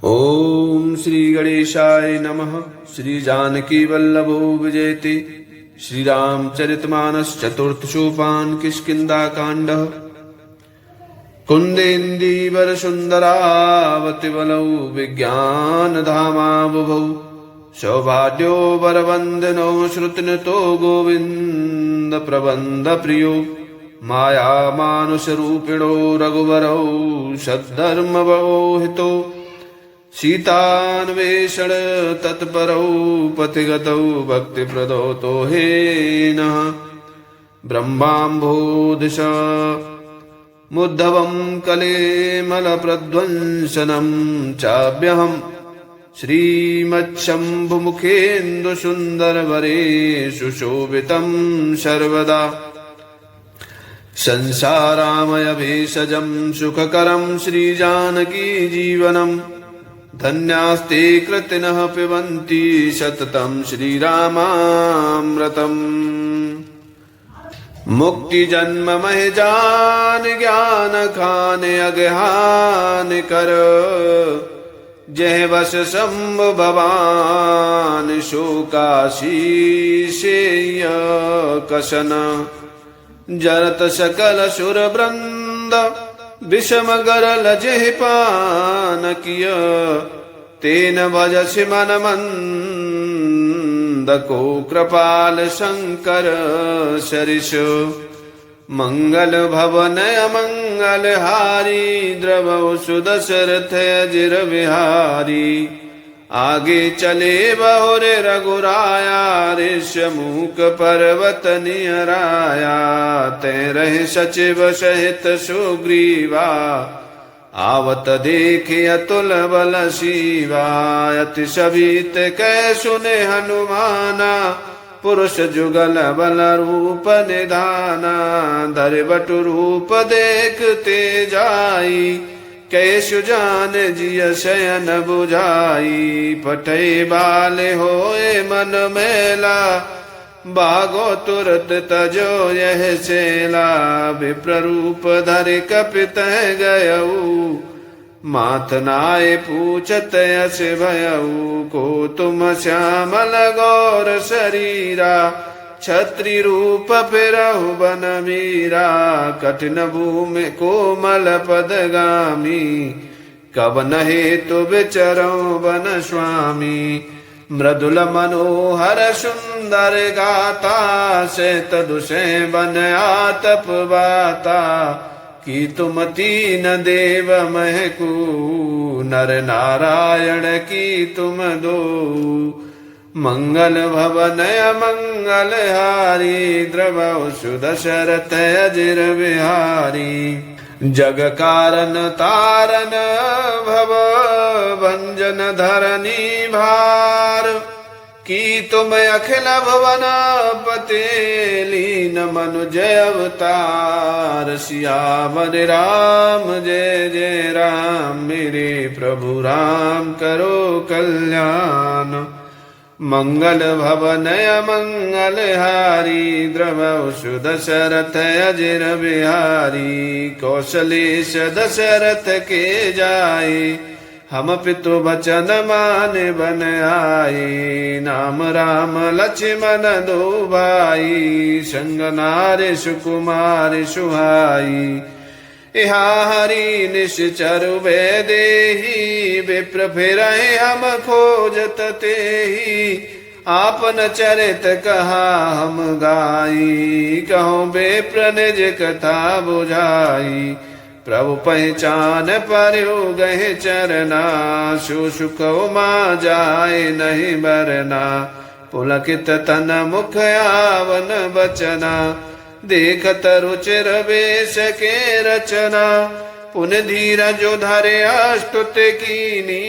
ओम श्री गणेशाय नमः। श्री जानकी वल्लभो विजयते। श्री रामचरितमानस चतुर्थ सोपान किष्किंधा कांड। कुंदेन्दीवर सुंदरावति बलौ विज्ञान धामा बुभौ सौभाग्यो वरवंदनो श्रुतनतो गोविंद प्रबंध प्रियो माया मानुष रूपिणो रघुवरौ सद्धर्मवोहितो सीतान्वेषण तत्परौ पथिगतौ भक्तिप्रदौ तो हे नः ब्रह्माम्भोधिश मुद्धवं कलेमलप्रध्वंसनं चाभ्यहं श्रीमच्छम्भुमुखेन्दुसुन्दरवरेषु शोभितं सर्वदा संसारामय भेषजं सुखकरं श्रीजानकी जीवनम् धन्यास्ते कृतिनः पिबन्ति सततं श्रीरामामृतम् मुक्ति जन्म मह जान ज्ञान खान अज्ञान कर जह बस शंभ भवान शोकाशीषेय कशन जरत सकल सुर वृंद विषम गरल जेह पान किय तेन भजस मन मंद को कृपाल शंकर सरिष मंगल भवन अमंगल हारी द्रवौ सुदशरथ अजिर विहारी आगे चले बहुरे रघुराया ऋषमुख पर्वत नियराया तै रहे सचिव सहित सुग्रीवा आवत देखे अतुल बल शिवा अति सभित कै सुने हनुमाना पुरुष जुगल बल रूप निधाना धर बटु रूप देखते जाई कैसु जान जिय शयन बुझाई पठै बाल होए मन मेला बागो तुरत तजो यह सेला विप्र रूप धर कपित गयऊ माथ नाय पूछत यस भयऊ को तुम श्यामल गौर शरीरा छत्री रूप फिरहु बन मीरा कठिन भूमि कोमल पदगामी कब नहे तु विचरौ वन स्वामी मृदुल मनोहर सुंदर गाता से तदुसे बन आतप बाता कि तुम तीन देव महकू नर नारायण की तुम दो मंगल भवन अमंगल हारी द्रवौ सुदशरथ अजिर विहारी जग कारण तारन भव भंजन धरनी भार की तुम अखिल भुवन पते लीन मनुज अवतार सियावर राम जय जय राम मेरे प्रभु राम करो कल्याण मंगल भवन अमंगल हारी द्रवौ सुदशरथ अजिर बिहारी कौशलेश दशरथ के जाए हम पितु बचन मान बन आए नाम राम लक्ष्मण दो भाई संग नारे सुकुमार सुहाई इहा हरि निश्चर देही विप्र फिरहि हम खोजत तेहि आपन चरित कहा हम गाई कहो विप्र निज कथा बुझाई प्रभु पहचान पर्यो गहे चरना सुख मा जाए नहीं बरना पुलकित तन मुख आवन बचना देखत रुचिर वेश के रचना पुन धीरज धरे अस्तुत कीनी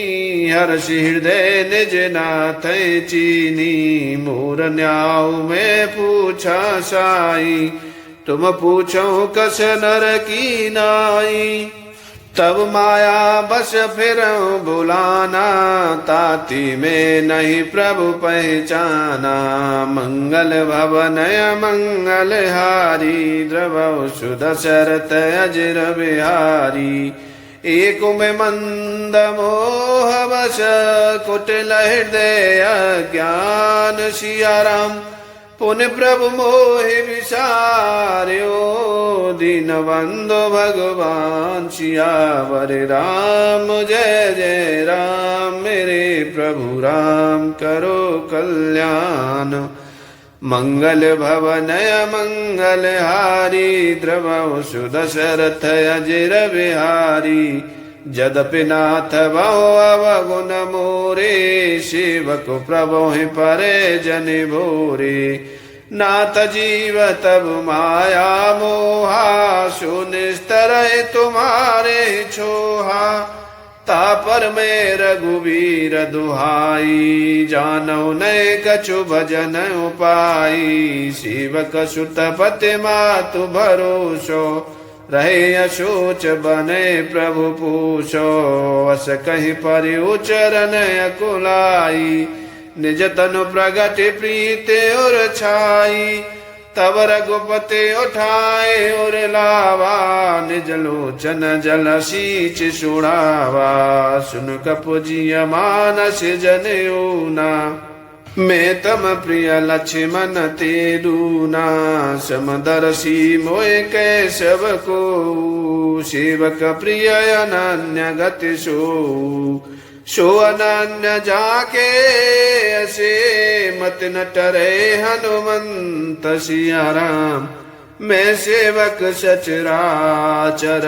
हर्ष हृदय निज नाथ चीनी मोर न्याऊ में पूछा साई तुम पूछो कस नर की नाई तब माया बस फिर बुलाना ताती में नहीं प्रभु पहचाना मंगल भवन मंगल हारी द्रवौ सुदशरथ अजिर बिहारी एक में मंद मोह वश कुटिल हृदय ज्ञान सिया राम। पुन प्रभु मोहि विसार्यो दीन बंधु भगवान सियावर राम। जय जय राम मेरे प्रभु राम करो कल्याण। मंगल भवन मंगल हारी द्रवौ सुदशरथ अजिर बिहारी। जदपि नाथ बहु अवगुण मोरे शिवक प्रभु परे जन भोरे। नाथ जीव तब माया मोहा सुनिस्तर तुम्हारे छोहा। तापर में रघुवीर दुहाई जानो नय कछु भजन उपाई। शिवक सुत पति मातु भरोसो रहे अशोच बने प्रभु पूछो। अस कहीं परि उचरन अकुलाई निज तनु प्रगट प्रीत और छाई। तब रघुपति उठाए और लावा निज लोचन जल सींच सुड़ावा। सुन कपुजिय मानस जनेऊना मैं तम प्रिय लक्ष्मण ते दूना। समदर्शी मोय कैशव को सेवक प्रिय अनन्य गति सो अनन्य जाके असे मत न टरे हनुमंत सिया राम। मैं सेवक सचराचर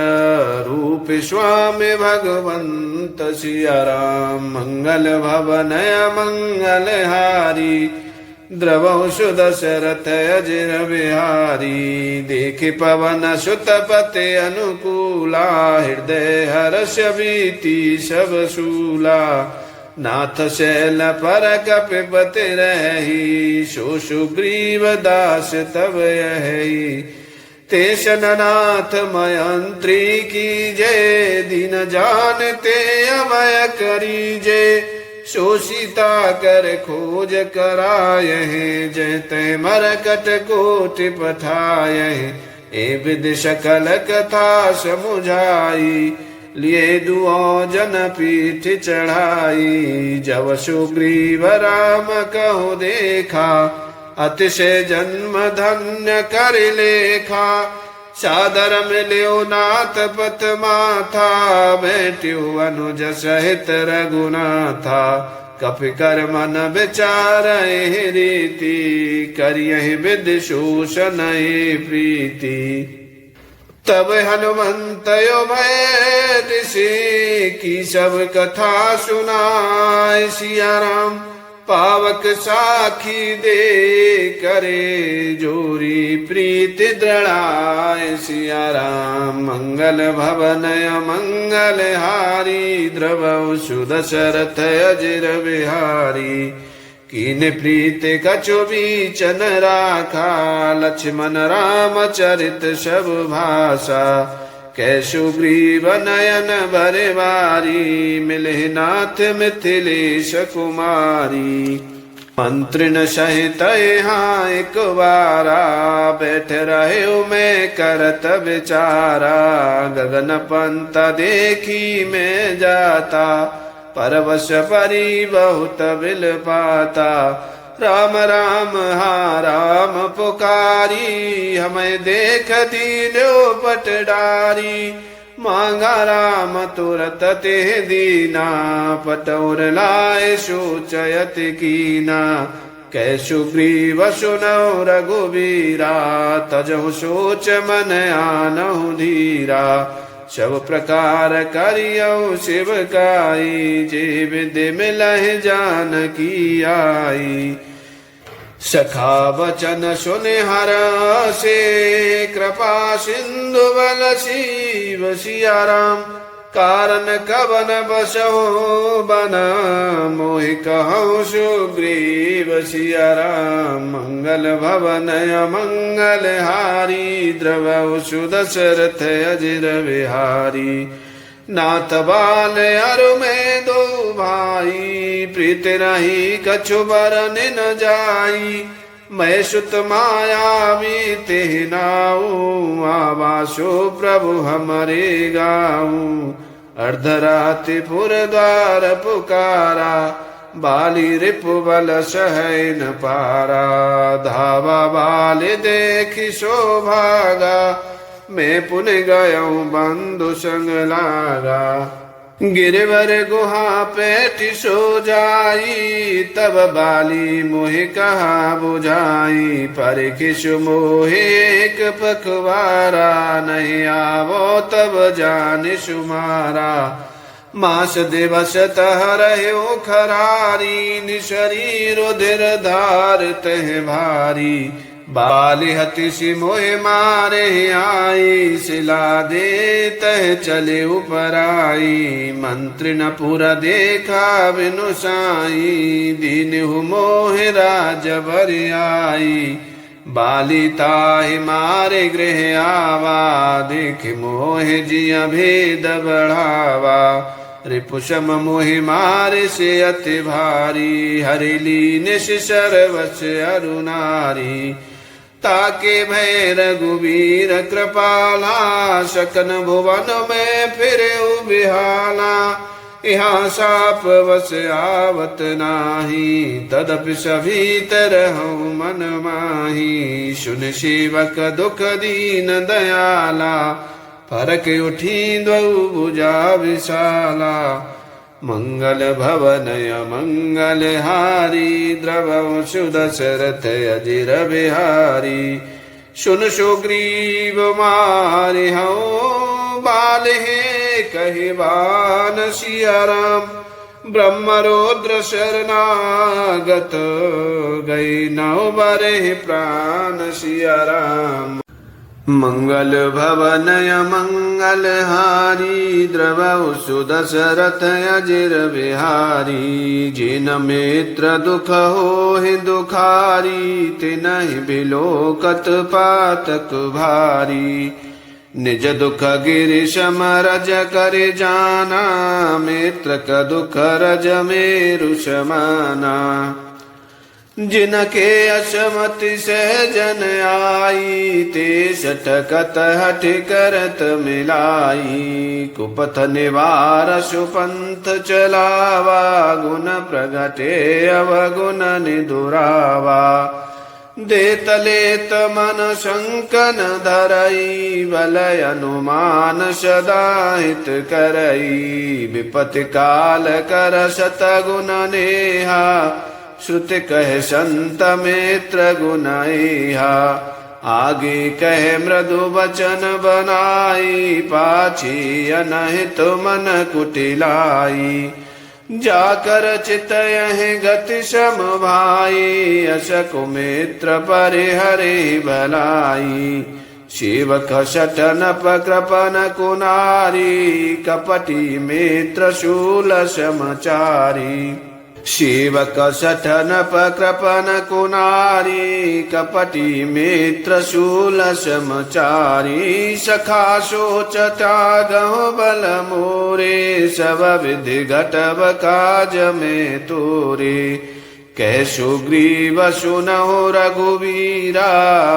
रूप स्वामी भगवंत सिया राम। मंगल भवन मंगल हारी द्रवौ सुदशरथ अजिर बिहारी। देखे पवन सुत पते अनुकूला हृदय हर्ष भीति सब सूला। नाथ शैल पर कपिपति रही सो सुग्रीव दास तब यही। तेशन नाथ मयंत्री की जय दीन जानते अभय करी जय। सो सीता कर खोज कराये जय ते मरकट कोटि पठाये। ए विद सकल कथा समुझाई लिए दुओ जन पीठ चढ़ाई। जब सुग्रीव राम कहो देखा अतिशय जन्म धन्य कर लेखा। सादर मिल्यो नाथ पथ माथा बैठ्यो अनुज सहित रघुनाथा। कपि कर मन विचार रीति करियहि विधि शोषण प्रीति। तब हनुमंत बैठ से की सब कथा सुनाए सिया राम। पावक साखी दे करे जोरी प्रीति दृढ़ाए सिया राम। मंगल भवन मंगल हारी द्रवौ सुदशरथ अजिर बिहारी। कीन प्रीत कछु बीचन राखा लक्ष्मण राम चरित सब भाषा। कैसु ग्रीव नयन बरवारी मिले नाथ मिथिलेश कुमारी। मंत्रिन सहित यहाँ एक बारा बैठ रहे मैं करत विचारा। गगन पंत देखी मैं जाता परवश परी बहुत बिल पाता। राम राम हा राम पुकारी हमें देख दीनो पट डारी। मांगा राम तुरत ते दीना पटौर लाए सोचयत कीना। कैसु ग्रीव सुनौ रघुवीरा तजहु सोच मन आनहु धीरा। सब प्रकार करियौ शिवकाई जे विधि मिलहि जानकी आई। सखा वचन सुन हरषे कृपा सिंधु बल शिव सिया राम। कारण कवन बसहु बन मोहि कहु सुग्रीव सिया राम। मंगल भवन मंगल हारी द्रवौ सुदशरथ अजिर बिहारी। नाथ बाल अरु में दो भाई प्रीत रही कछु बरन न जाई। मैं सुत मायावी तेह नाऊ आवासो प्रभु हमरे गाऊ। अर्धरात्रि पुर द्वार पुकारा, बाली रिपु बल सहै न पारा। धावा बाल देखी सो भागा, मैं पुन गयऊँ बंधु संग लागा। गिरवर गुहा पैठी सो जाई, तब बाली मोहि कहा बुझाई। पर किसु मोहि एक पखवारा, नहीं आवो तब जानि सुमारा। मास दिवस तह रह्यो खरारी, निशरीर उधिर धार तह भारी। बाली हतिशि मोहि मारे आई, सिला दे तह चले उपराई। मंत्री न पूरा देखा बिनु साई, दीनहु मोहि राज भरि आई। बाली ताहि मारे गृह आवा, देख मोहि जिया भेद बढ़ावा। रिपुषम मोहि मारे से अति भारी, हरिली निश सर्वस अरुनारी। ताके भय रघुवीर कृपाला, सकन भुवन में फिरे बिहाला। यहाँ साप वस आवत नाही, तदपि सभी तरहु मन माही। सुन सेवक दुख दीन दयाला, फरक उठी द्वौ भुजा विशाला। मंगल भवनय मंगल हारी, द्रवौ सुदशरथ अजिर बिहारी। सुन सुग्रीव मारि हऊँ, बाल हे कहि बान सिया राम। ब्रह्म रुद्र शरणागत, गई नौ बरहि प्राण सिया राम। मंगल भवनय मंगल हारी, द्रवौ सुदशरथ अजिर बिहारी। जिन मित्र दुख होहि दुखारी, तिनहि बिलोकत पातक भारी। निज दुख गिरिश मरज कर जाना, मित्र क दुख रज मेरु समाना। जिनके असमति सहजन आई, ते सटकत हठ करत मिलाई। कुपथ निवार सुपंथ चलावा, गुण प्रगटे अवगुण निदुरावा। देतलेत मन शंकन धरई, बलय अनुमान सदा हित करई। विपत्ति काल कर शतगुण नेहा, श्रुति कह संत मित्र गुनाइहा। आगे कह मृदु वचन बनाई, पाछी अनहित मन कुटिलाई। जाकर चितयहि गति सम भाई, अशक मित्र परिहरि भलाई। सेवक सटनप कृपन कुनारी, कपटी मित्र शूल समचारी। सेवक सठनप कृपन कुनारी, कपटी मित्र शूल समचारी। सखा सोच त्यागहु बल मोरे, सब विधि घटब काज में तोरे। कह सुग्रीव सुनहु रघुवीरा,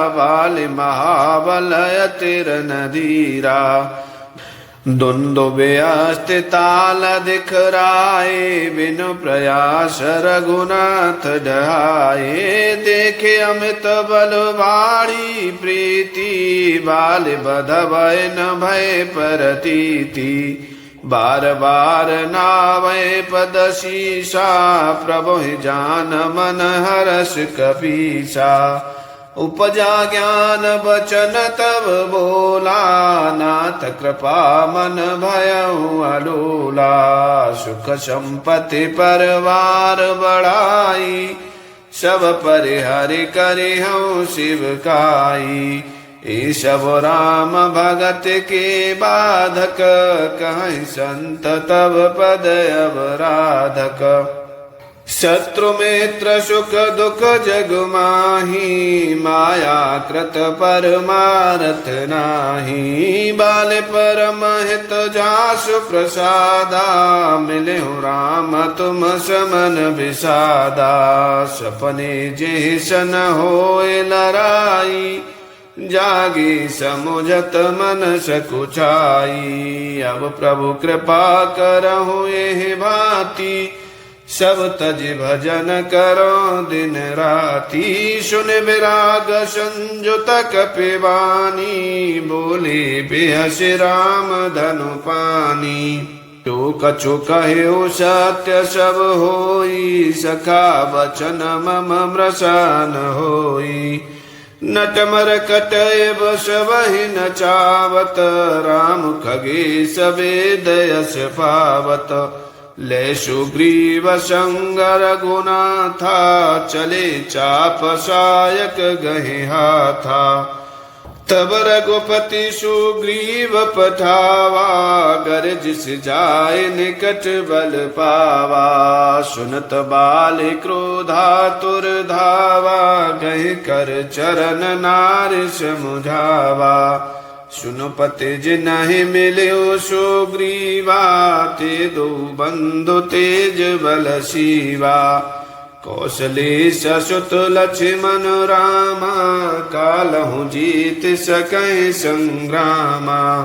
बाल महाबल अतिर नदीरा। दुन्दुभि अस्ति ताल दिखराए, बिनु प्रयास रघुनाथ ढहाए। देखे अमित बल भारी प्रीति, बाल बधवै न भय परतीति। बार बार नावै पद शीसा, प्रभु जान मन हरष कपीसा। उपजा ज्ञान बचन तब बोला, नाथ कृपा मन भयउ अलोला। सुख संपत्ति परवार बढ़ाई, सब परिहरि करिहउ शिवकाई। ई सब राम भगत के बाधक, कहीं संत तब पद अवराधक। शत्रु मित्र सुख दुख जग माही, माया कृत परमारथ नाही। बाल परम हित जासु प्रसादा, मिलहु राम तुम समन विषादा। सपने जे सन होए लराई, जागी समुझत मन सकुचाई। अब प्रभु कृपा करहु एहि भांति, सब तज भजन करो दिन राती। सुन विराग संजुत कपिवानी, बोले बेहस राम धनु पानी। तो कछु कहो सत्य सब होई, सखा वचन मम मृषा न होई। नटमर कटय बसवहि नचावत, राम खगेश वेद यश पावत। ले सुग्रीव संगर गुनाथा, चले चाप सायक गहे हाथा। तब रघुपति सुग्रीव पठावा, गरज जाय निकट बल पावा। सुनत बाल क्रोधातुर धावा, गहि कर चरण नारि समुझावा। सुनो पति जिनहि मिल्यो सुग्रीवा, ते दो बंधु तेज बल शिवा। कौशलेश सुत लक्ष्मण रामा, कालहु जीत सकै संग्रामा।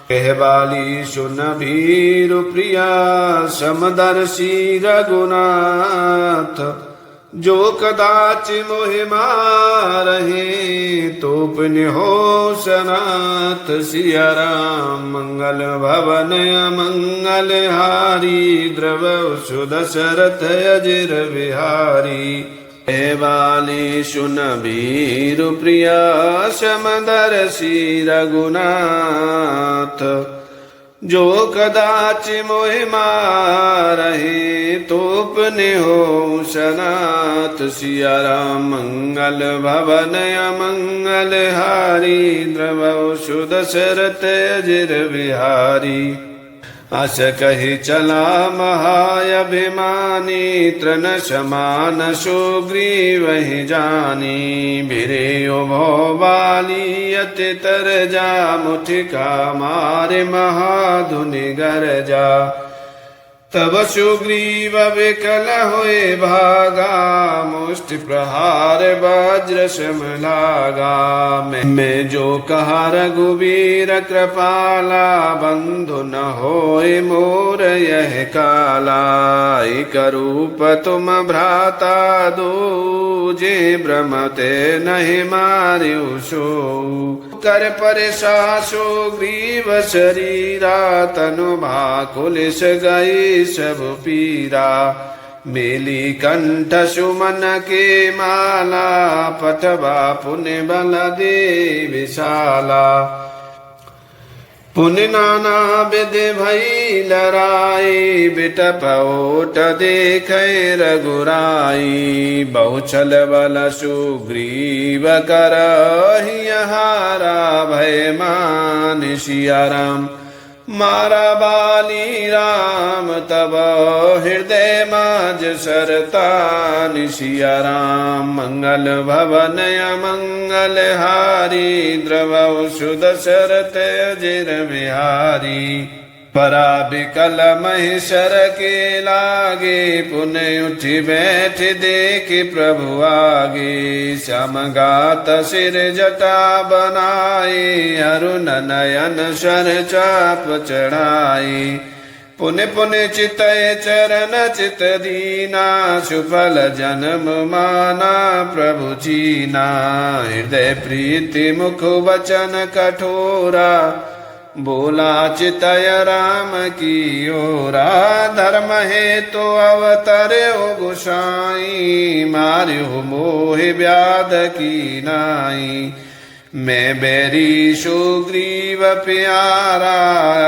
कहवाली सुन वीर प्रिया, समदर्शी रघुनाथ। जो कदाच मोहि मारहि, तो पुन हो सनाथ। सिया राम मंगल भवन अमंगल हारी, द्रवहु सुदशरथ अजिर बिहारी। कहवाली सुन वीर प्रिया, समदर्शी रघुनाथ। जो कदाच मोहि मारहि, तो पुनि हो सनाथ। सिया राम मंगल भवन अमंगल हारी, द्रवहु सुदशरथ अजिर बिहारी। अस कहि चला महाअभिमानी, तृण समान सुग्रीवहि जानी। भिरेयो भौबाली अति तरजा, मुठिका मारे महाधुनि गरजा। तब सुग्रीव विकल होए भागा, मुष्टि प्रहार वज्र सम लागा। मैं जो कहा रघुवीर कृपाला, बंधु न होए मोर यह काला। एक रूप तुम भ्राता दो, जे भ्रमते नहीं मार्यो सो। कर परसा सुग्रीव शरीरा, तनु भाकुलिस गई सब पीरा। मेली कंठ सुमन के माला, पठवा पुण्य बल दे विशाला। पुण्य नाना विधि भई लराई, बिटप ओट देखे रघुराई। बहुछल बल सुग्रीव करहि हारा, भय मान सिया राम। मारा बाली राम तब हृदय माज सरतानि। सिया राम मंगल भवन अमंगल हारी, द्रवहु सुदशरथ अजिर बिहारी। पराबिकल महिषर के लागे, पुनः उठि बैठ देख प्रभु आगे। श्यामगात सिर जटा बनाए, अरुण नयन सर चाप चढ़ाए। पुण्य पुण्य चितय चरण चित दीना, सुफल जन्म माना प्रभु चीना। हृदय प्रीति मुख वचन कठोरा, बोला चितय राम की ओरा। धर्म हेतु अवतर्यो गोसाई, मार्यो मोह व्याध की नाई। मैं बैरी सुग्रीव प्यारा,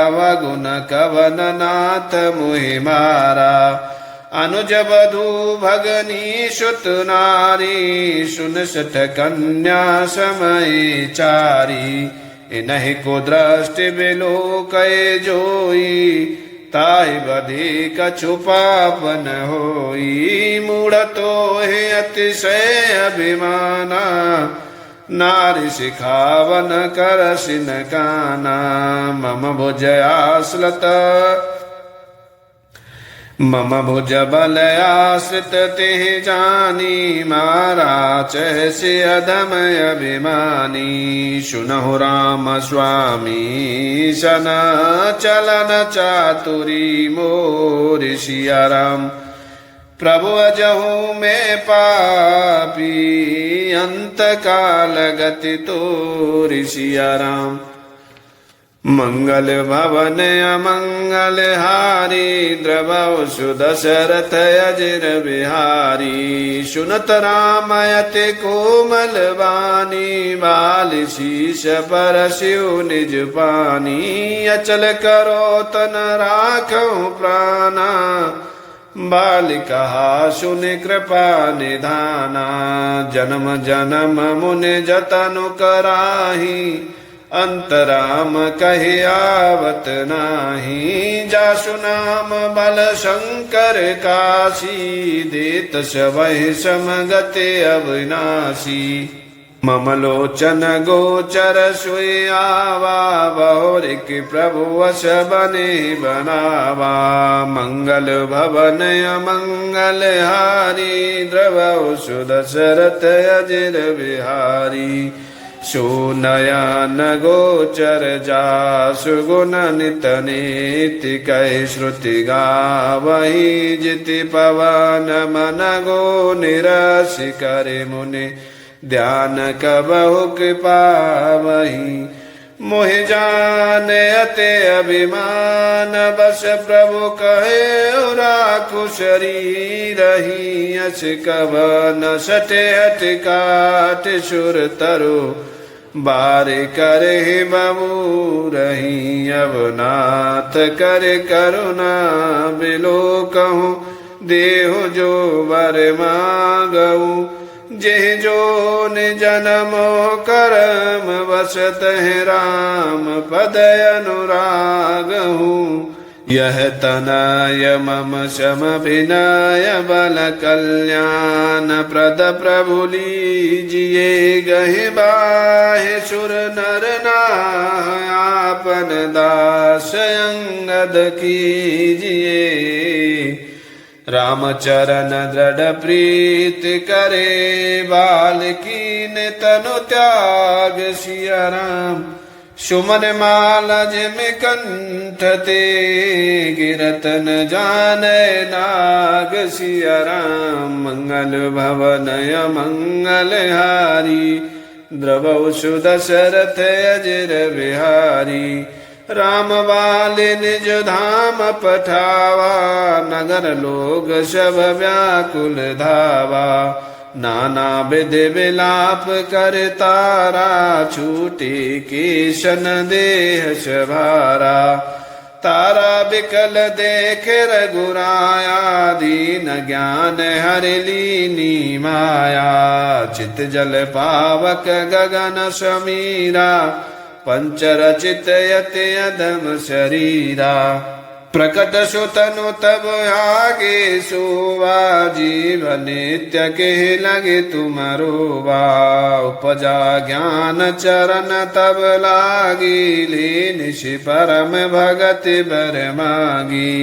अवगुण कवन नाथ मोहि मारा। अनुज वधू भगनी सुत नारी, सुन सठ कन्या समय चारी। इन्हि को दृष्टि बिलोकय जोई, ताहि बधि कछु पाप न होई। मूढ़ तो है अतिशय अभिमाना, नारी सिखावन कर सिन काना। मम भुज आश्लत मम भुज बल आश्रित तिह जानी मारा चहसि अधम अभिमानी। सुनहु राम स्वामी सन चलन चातुरी मोर सिया राम। प्रभु अजहू में पापी अंत काल गति तोरि सिया राम। मंगल भवन अमंगल हारी द्रवौ सुदशरथ अजिर बिहारी। सुनत राम अति कोमल वाणी बाल शीश पर शिव निज पानी। अचल करो तन राखौ प्राणा बाल कहा सुनि कृपा निधाना। जन्म जन्म मुनि जतनु कराही अंतराम कहि आवत नाही। जासु नाम बल शंकर काशी देत सबहि समगति अविनाशी। मम लोचन गोचर सोई आवा बहुरिक प्रभु वश बने बनावा। मंगल भवन अमंगल हारी द्रवौ सुदशरथ अजिर बिहारी। सुनयन गोचर जासु गुण नित नीति कहि श्रुति गावही। जिति पवन मन गो निरसि करे मुनि ध्यान कबहु कृपा वही। मोहि जान अति अभिमान बस प्रभु कहे राखु शरीर ही। अस कब न सटे हट काट सुर तरु बार करे बबू रही। अब नाथ कर करुणा बिलो कहूँ देहु जो वर मांगऊ। जे जो जन्मो करम वसत है राम पद अनुराग हूँ। यह तनय मम शम विनय बल कल्याण प्रद प्रभु लीजिए। गहि बाहे सुर नर नाह आपन दास अंगद कीजिए। रामचरण दृढ़ प्रीत करे बालकीन तनु त्याग सिया राम। सुमन माल जिम कंठ ते गिरत न जाने नाग सिया राम। मंगल भवन अमंगल हारी द्रवौ सुदशरथ अजिर बिहारी। राम बाल निज धाम पठावा नगर लोग सब व्याकुल धावा। नाना विधि विलाप कर तारा छूटे केशन देह सभारा। तारा बिकल देख रघुराया दीन ज्ञान हर लीनी माया। चित जल पावक गगन समीरा पंचरचित यति अधम शरीरा। प्रकट सुतनु तब आगे सोवा जीव नित्य के लगे तुमरोवा। उपजा ज्ञान चरण तब लागी निशि परम भगति बर मागी।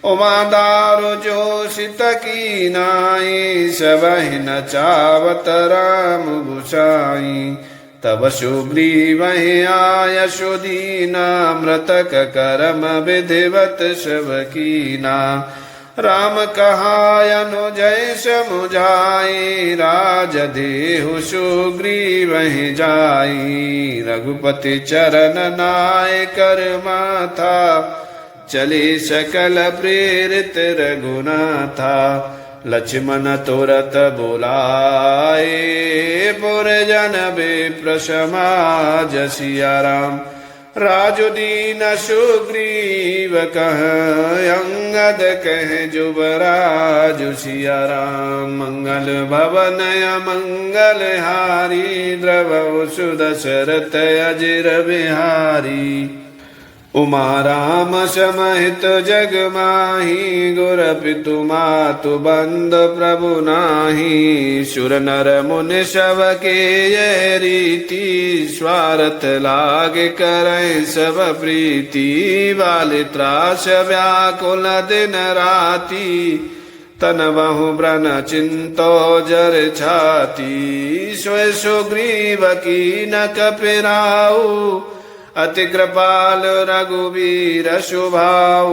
उमा दारु जो सित की नाई सबहि न चावत राम गुसाई। तब सुग्रीव आय सुदीना मृतक करम विधिवत सब कीना। राम कहाय अनुजय समुझाई राज देहु सुग्रीव जाई। रघुपति चरण नाय कर माथा चले सकल प्रेरित रघुनाथा। लक्ष्मण तुरत बुलाए पुरजन विप्र समाज सिया राम। राजु दीन सुग्रीव कह अंगद कह जुबराजु सिया राम। मंगल भवन अमंगल हारी द्रवौ सुदशरथ अजिर बिहारी। उमा राम समेत जग माही गुर पितु मातु बंद प्रभु नाही। सुर नर मुनि सब के ये रीति स्वार्थ लाग करें सब प्रीति। बाल त्रास व्याकुल दिन राति तन बहु ब्रन चिंतो जर छाती। स्व सुग्रीव की न कपिराऊ अति कृपाल रघुवीर स्वभाव।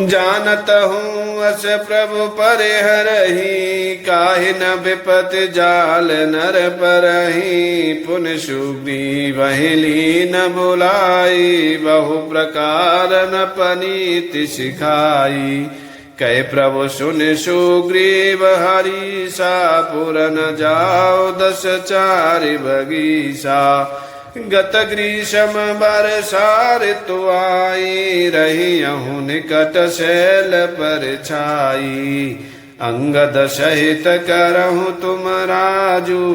जानत हूँ अस प्रभु परिहरहि काहि न विपति जाल नर परहि। पुन सुग्रीव लीन बुलाई बहु प्रकार न पनीति सिखाई। कहे प्रभु सुन सुग्रीव हरीसा पुर न जाओ दस चारि बगीचा। गत ग्रीष्म बरसा ऋतु आई रही अहु निकट शैल पर छाई। अंगद सहित करहु तुम राजू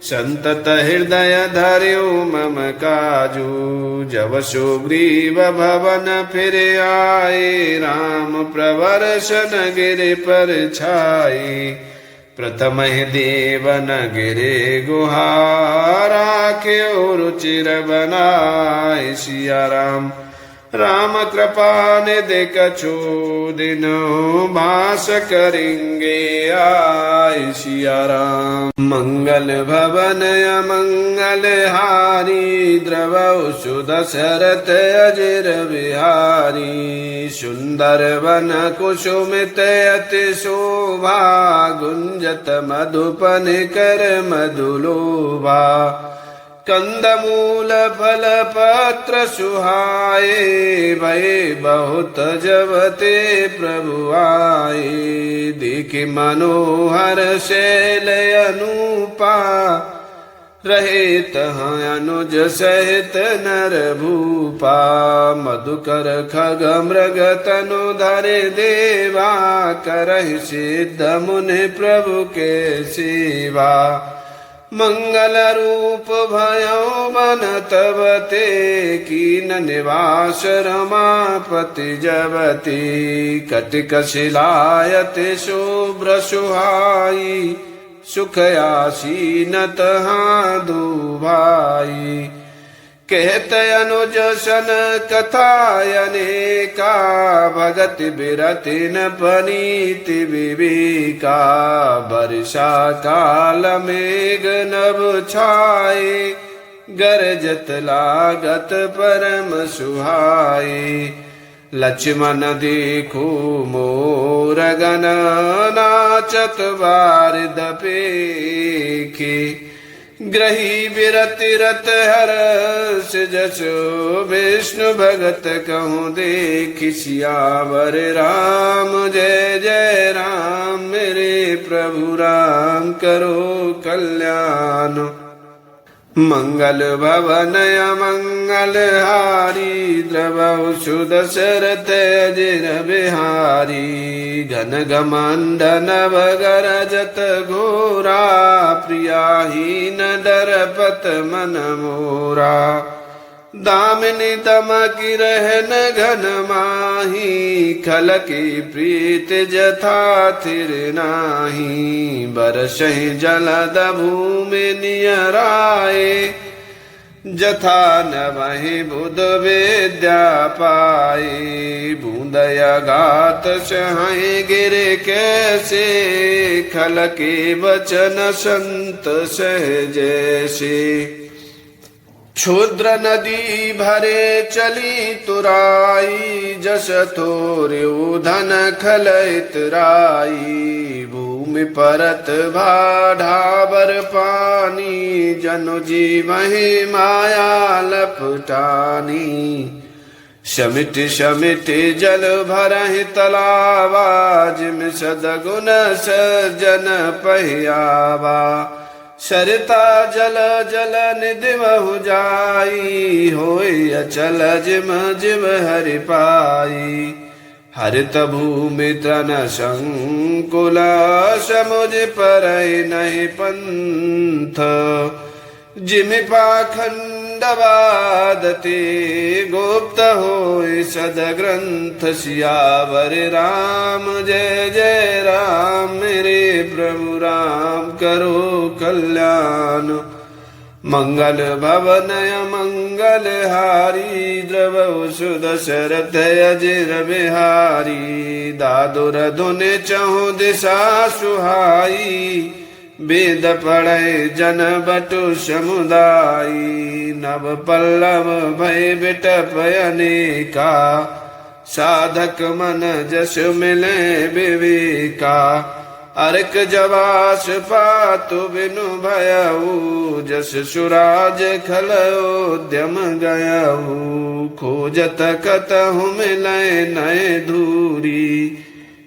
संतत हृदय धर्यु मम काजू। जब सुग्रीव भवन फिर आए राम प्रवर्षन गिरि पर छाई। प्रथम देवन गिरे गुहारा क्यों रुचिर बनाए सिया राम। राम कृपा निधि कछु दिन भास करेंगे आए सिया राम। मंगल भवन अमंगल हारी द्रवौ सुदशरथ अजिर बिहारी। सुंदर वन कुसुमित अति शोभा गुंजत मधुपन कर मधुलोभा। कंदमूल फल पत्र सुहाए भय बहुत जबते प्रभु आए। देखि मनोहर शैल अनुपा रहे तहाँ अनुज सहित नर भूपा। मधुकर खग मृग तनु धरे देवा करहि सिद्ध मुनि प्रभु के सेवा। मंगल रूप भयो मन तब ते कीन निवास रमापति जबती। कटिक शिलायति शुभ्र सुहाई सुख आसीन तहाँ दुभाई। कहत अनुज सन कथायने का भगति बिरति न पनीति विवेका। वर्षा काल मेघ नभ छाए गरजत लागत परम सुहाए। लक्ष्मण देखो मोर गण नाचत बारिद पेखे। ग्रही विरति रत हर्ष जसो विष्णु भगत कहूँ देखि। सियावर राम जय जय राम मेरे प्रभु राम करो कल्याण। मंगल भवन अमंगल हारी द्रवौ सुदशरथ अजिर बिहारी। घन घमंड नभ गरजत घोरा प्रियाहीन डरपत मन मोरा। दामिनी दमकी रहन घन माही खल की प्रीत जथा थिर नाही। बरसहि जलद भूमि नियराए जथा न वही बुध विद्या पाए। बूंदय गात सहाय गिर कैसे खल के वचन संत सहजैसे। क्षुद्र नदी भरे चली तुराई जस थोर्यु धन खलैत राई। भूमि परत भाढ़ावर पानी जनु जीवहि माया लपटानी। शमिट शमिट जल भरहि तलावा जिम सदगुण सजन पहियावा। सरता जल जल निधि बहु जाई होय अचल जिम जिम हरि पाई। हरित भूमि तन संकुला समुझ पर नहीं पंथ जिमि पाखंड बाधते गुप्त होय सदग्रंथ सियावर राम। जय जय राम मेरे प्रभु राम करो कल्याण। मंगल भवनय मंगल हारी द्रवसु दशरथ अजिर बिहारी। दादुर धुनि चहु दिशा सुहाई वेद पढ़ै जन बटु समुदायी। नव पल्लव भय बिटप अनेका साधक मन जस मिले विवेका। अर्क जवास पातु बिनु भयऊ जस सुराज खलोद्यम गयऊ। खोजत कतहु मिलै नय धूरी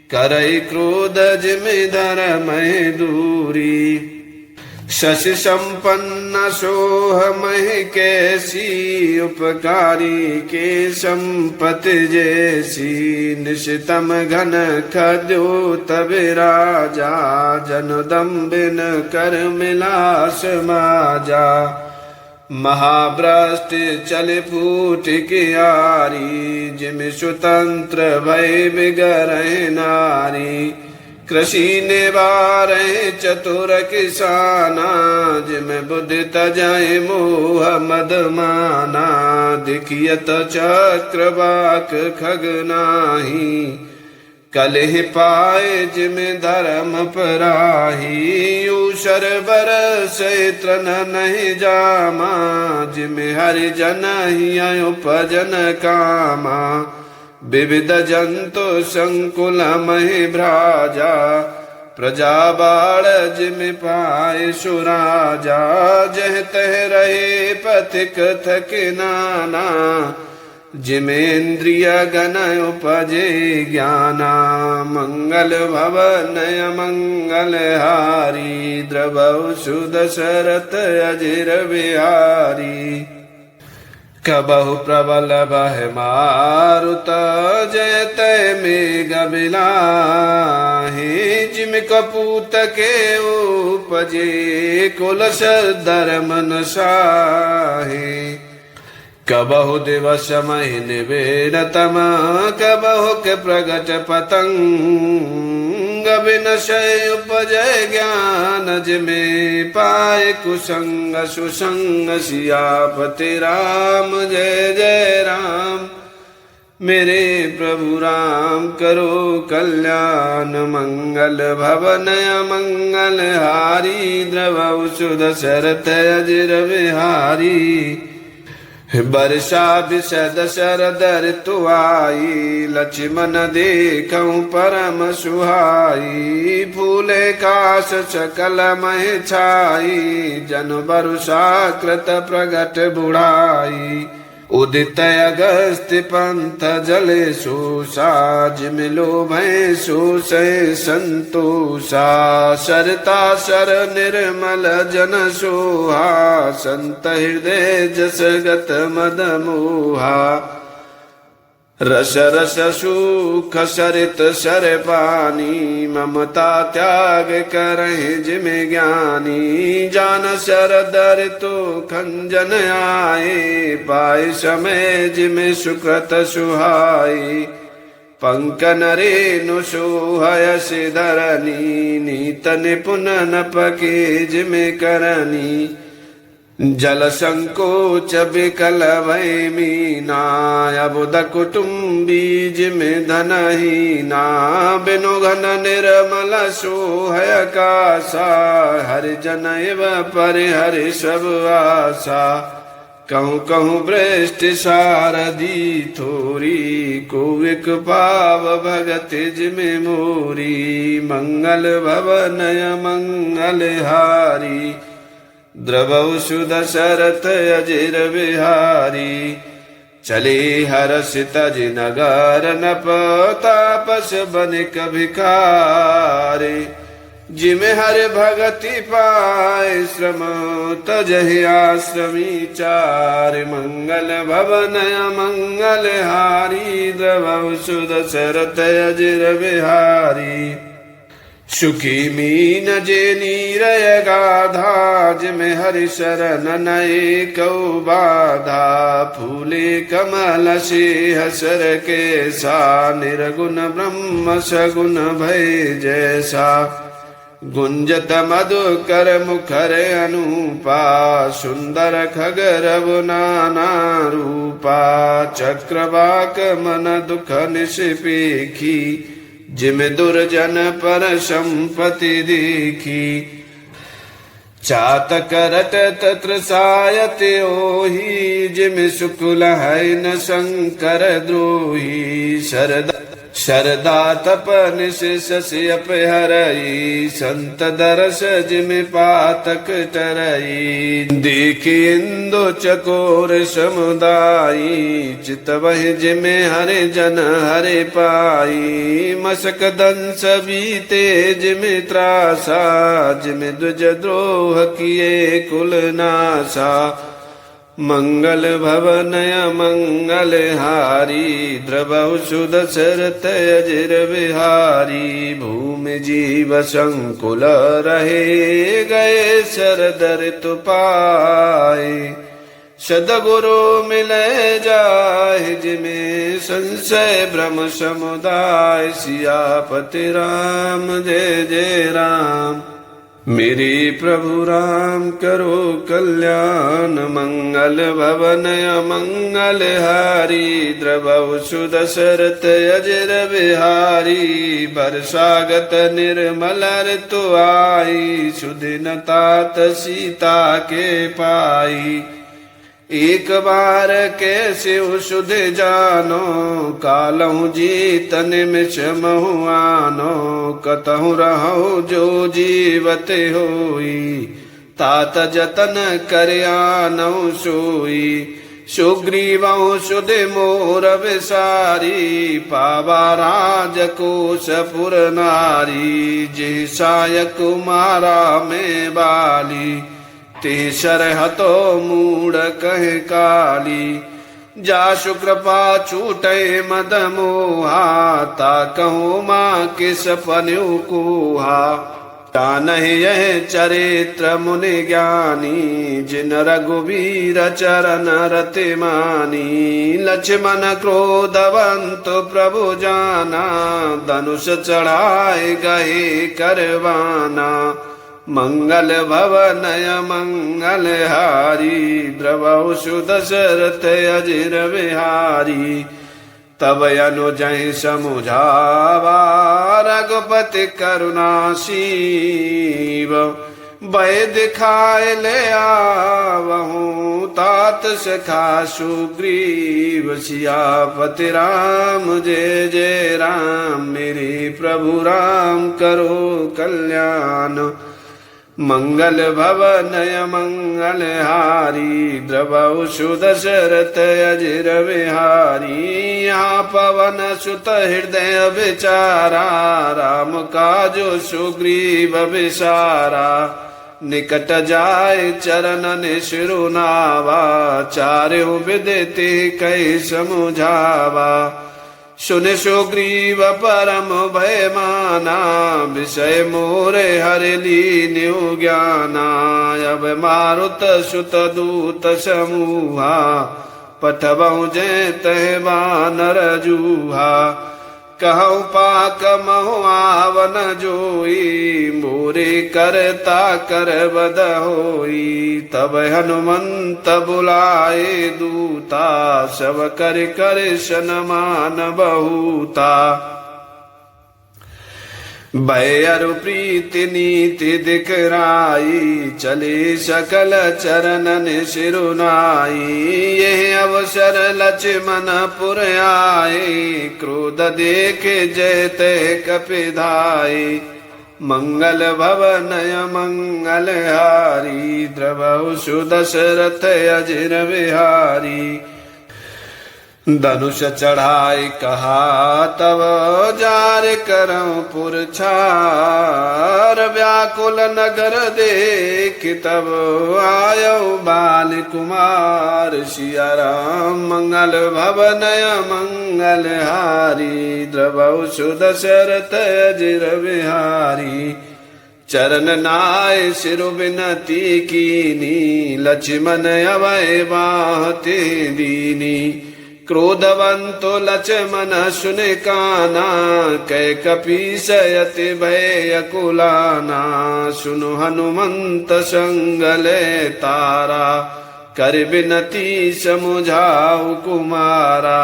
करई क्रोध जिमि धरमहि दूरी। शशि संपन्न सोह महि कैसी उपकारी के संपत्ति जैसी। निशितम घन खद्योत विराजा जनदम्बिन कर मिलास माजा। महाभ्रष्ट चल फूट कियारी जिमि स्वतंत्र भय बिगरहि नारी। कृषि निवारहि चतुर किसाना जिमि बुद्धि तजहि मोह मद माना। दिखियत चक्र बाक खग नाही कलहि पाए जिमि धर्म पराही। ऊषर बरस तृण नहीं जामा जिमि हरि जन हिय उपजन कामा। विविध जंतु संकुल महि भ्राजा प्रजा बाढ़ जिमि पाए सुराजा। जह तह रहे पथिक थके नाना जिमेन्द्रिय गण उपजे ज्ञाना। मंगल भवनय मंगल हारी द्रवसु दशरथ अजिर बिहारी। कबहु प्रबल बह मारुत जयत मेघ बिलाहि। जिमि कपूत के उपजे कुलस धर्म साहे। कबहु दिवस महीने वेदतम कबहु के प्रगट पतंग। विनशय उपजय ज्ञान जिमि पाए कुसंग सुसंग। सियापति राम जय जय राम मेरे प्रभु राम करो कल्याण। मंगल भवनय मंगल हारी द्रवसु दशरथ अजिर बिहारी। वर्षा विशद शरद ऋतु आई लक्ष्मण देखऊँ परम सुहाई। फूले काश सकल महि छाई जन वर्षा कृत प्रगट बुढ़ाई। उदित अगस्त्य पंथ जले सोसा जिमि लोभै सोसै संतोषा। सरता सर निर्मल जन सोहा संत हृदय जस गत मद मोहा। रस रस सुख सरित सर पानी ममता त्याग करहि जिमि ज्ञानी। जान शरद ऋतु खंजन आए पाए समय जिमि सुकृत सुहाई। पंकन रेणु सोहयसि धरनी नीत निपुण नपके जिमि करनी। जल संकोच विकल भय मीना अबुध कुटुम्बी जिमि धनहीना। बिनु घन निर्मल सोहय कासा हरिजन एव परिहरि सब आशा। कहूँ कहूँ वृष्टि सारदी थोरी कोविक पाव भगति जिमि मोरी। मंगल भवनय मंगल हारी द्रवसु दशरथ अजिर बिहारी। चले हर्षित नगर नप तापस बनिक भिखारी। जिमि हरि भगति पाए श्रम तजहि आश्रमी चारि। मंगल भवनय मंगल हारी द्रवसु दशरथ अजिर बिहारी। सुखी मीन जे नीरय गाधा जिमे हरि शरण नये कौ बाधा फूले कमल से हसर के सा निर्गुण ब्रह्म सगुण भय जैसा गुंजत मधुकर मुखर अनुपा सुंदर खगरव नाना रूपा चक्रवाक मन दुख निष्पेखी जिम दुर्जन पर संपत्ति देखी चातक रटत त्रसायत ओहि जिम शुक्ल है न शंकर द्रोही शरदा तपन से शशि अपहरई संत दरस जिम पातक टरई देख इंदु चकोर समुदायी चित वह जिमे हरे जन हरे पाई मशक दंस बीते जिमे त्रासा जिमे द्विज द्रोह किए कुल नासा मंगल भवनय मंगल हारी द्रवौ सुदशरथ अजिर बिहारी भूमि जीव संकुल रहे गए शरदर तुपाए सदगुरु मिले जाहि जिमे संशय भ्रम समुदाय सियापति राम जय जय राम। मेरे प्रभु राम करो कल्याण मंगल भवनय मंगल हारी द्रवौ सुदशरथ अजिर बिहारी बरसागत निर्मल ऋतु आई सुदिन तात सीता के पाई एक बार कैसे सुध जानो कालहु जीत निमिष महुआनो कतहु रहो जो जीवत होई तात जतन कर आनौ सोई सुग्रीवौ सुध मोर विसारी पावा राजकोष पुर नारी जे साय कुमारा में बाली तेसर हतो मूढ़ कहे काली जासु कृपा छूटे मद मोहा ता कहूँ माँ के सपनु कोहा तानहि यह चरित्र मुनि ज्ञानी जिन रघुवीर चरण रति मानी लक्ष्मण क्रोधवंत प्रभु जाना धनुष चढ़ाए गए करवाना मंगल भवनय मंगल हारी द्रवौ सुदशरथ अजिर बिहारी तब अनुजहि समुझावा रघुपति करुणा सीव भय दिखाए ले आवहूँ तात सखा सुग्रीव सियापति राम जय जय राम। मेरे प्रभु राम करो कल्याण मंगल भवनय मंगल हारी द्रवौ सुदशरथ अजिर बिहारी यहाँ पवन सुत हृदय विचारा राम काजो सुग्रीव विसारा निकट जाय चरणन शिरुनावा चार्यों विदिति कै समुझावा सुन सुग्रीव परम भय माना विषय मोरे हरि लीन्यु ज्ञाना अब मारुत सुत दूत समूहा पठबहु जय तह वानर जूहा कहु पाक महु आवन जोई मोरे करता कर बद होई तब हनुमंत बुलाए दूता सब कर कर सनमान बहुता भय अरु प्रीति नीति दिखराई चले सकल चरणन सिरुनाई यह अवसर लक्ष्मण पुर आए क्रोध देख जयत कपिधाई मंगल भवनय मंगल हारी द्रवौ सुदशरथ अजिर बिहारी धनुष चढ़ाई कहा तब जार करऊं पुरछार व्याकुल नगर देख तब आयो बाल कुमार सिया राम मंगल भवन मंगल हारी द्रवौ सुदशरथ अजिर बिहारी चरण नाय सिरु बिनती कीनी लक्ष्मण अभय बाहते दीनी क्रोधवंतो लक्ष्मण सुन काना कै कपीसयति भय अकुलाना सुनु हनुमंत संगले तारा कर बिनती समुझाऊ कुमारा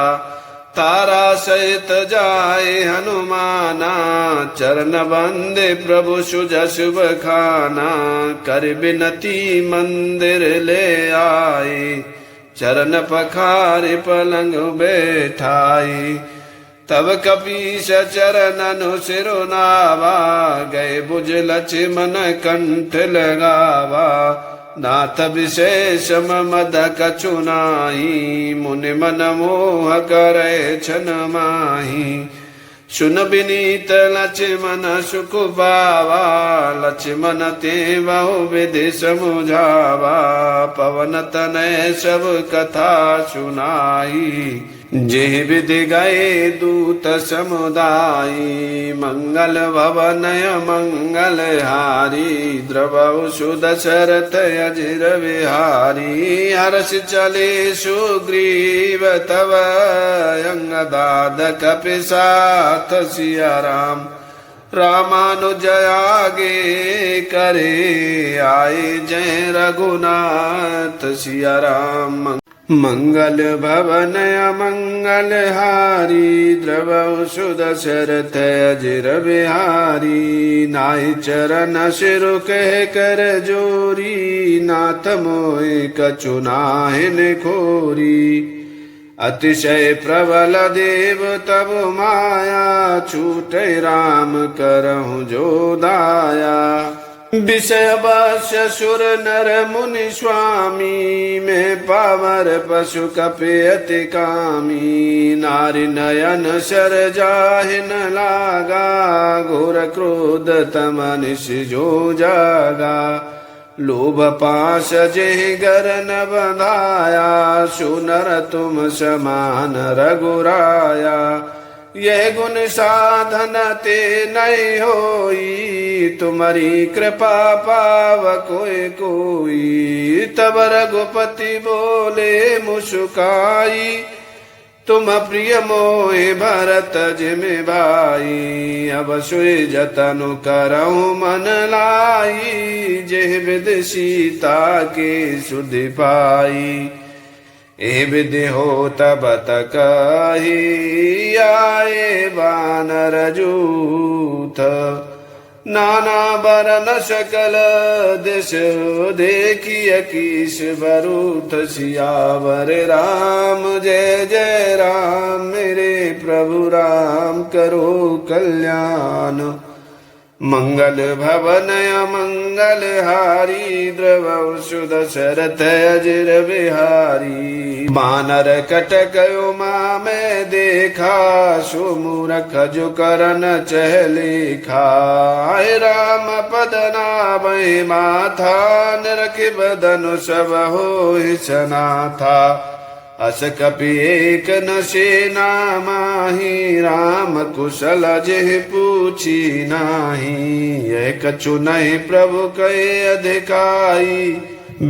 तारा सहित जाए हनुमाना चरण बंदे प्रभु सुजसु बखाना कर बिनती मंदिर ले आए चरण पखारे पलंग बैठाई तब कपीस चरणनु सिरुनावा गए बुझ लक्ष्मण कंठ लगावा नाथ विशेष मद कछु नाही मुनि मन मोह करे छन माही सुन विनीत लक्ष्मण सुख पावा लक्ष्मण ते बहु विधि समुझावा पवन तनय सब कथा सुनाई जे विधि गए दूत समुदायी मंगल भवनय मंगल हारी द्रवौ सुदशरथ अजिर बिहारी हर्ष चले सुग्रीव तव अंगदाद कपिसाथ सिया राम रामानुज आगे करे आए जय रघुनाथ सिया राम मंगल भवन मंगल हारी द्रवौ सुदशरथ अजिर बिहारी नाहि चरण सिरु कह कर जोरी नाथ मोहि कछु नाहिन खोरी अतिशय प्रबल देव तब माया छूटे राम करहु जो दाया विषय वश्य सुर नर मुनि स्वामी में पावर पशु कपि अति कामी नारी नयन सर जाहिन लागा घोर क्रोध तम निश जो जागा लोभ पाश जेहि गर न बंधाया सुनर तुम समान रघुराया यह गुण साधन ते नहीं होई तुम्हारी कृपा पाव कोई कोई तब रघुपति बोले मुस्काई तुम प्रिय मोहि भरत जिमि भाई अब सोई जतनु करहु मन लाई जेह विधि सीता के सुधि पाई ए विधि हो तब तक ही आए बानर जूथ नाना बरन सकल दिश देखिय कीश बरूथ सियावर राम जय जय राम मेरे प्रभु राम करो कल्याण मंगल भवन मंगल हारी द्रवौ सुदशरथ अजिर बिहारी बानर कटक उमा में देखा सुमूरख जो करन चहलिखा राम पद नाभि माथा निरख बदनु सब होहि सनाथा अस कपि एक न सेना माही राम कुशल जेह पूछी नाही यह कछु नहीं प्रभु कहे अधिकाई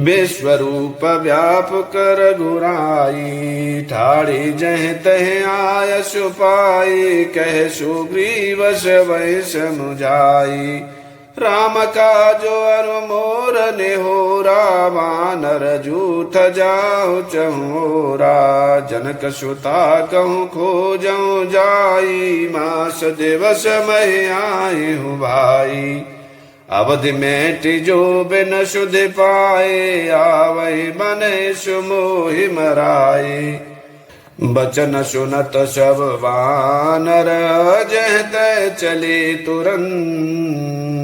विश्वरूप व्यापक रघुराई ठाड़ी जह तह आय सुपाई कह सुग्रीव वै समुझाई राम का जो अरु मोर निहोरा वानर जूथ जाऊ चहोरा जनक सुता कहूँ खोजऊँ जाई मास दिवस मह आए हूँ भाई अवधि मेटि जो बिन सुध पाए आवै बने सुमोहि मराए बचन सुनत सब वानर जह तह चले तुरंत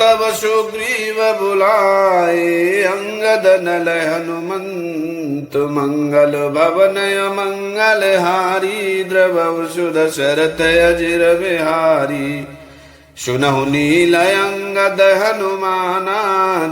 तब सुग्रीव बुलाए अंगद नल हनुमंत मंगल भवन मंगल हारी द्रवौ सुदशरथ अजिर बिहारी सुनहु नील अंगद हनुमाना,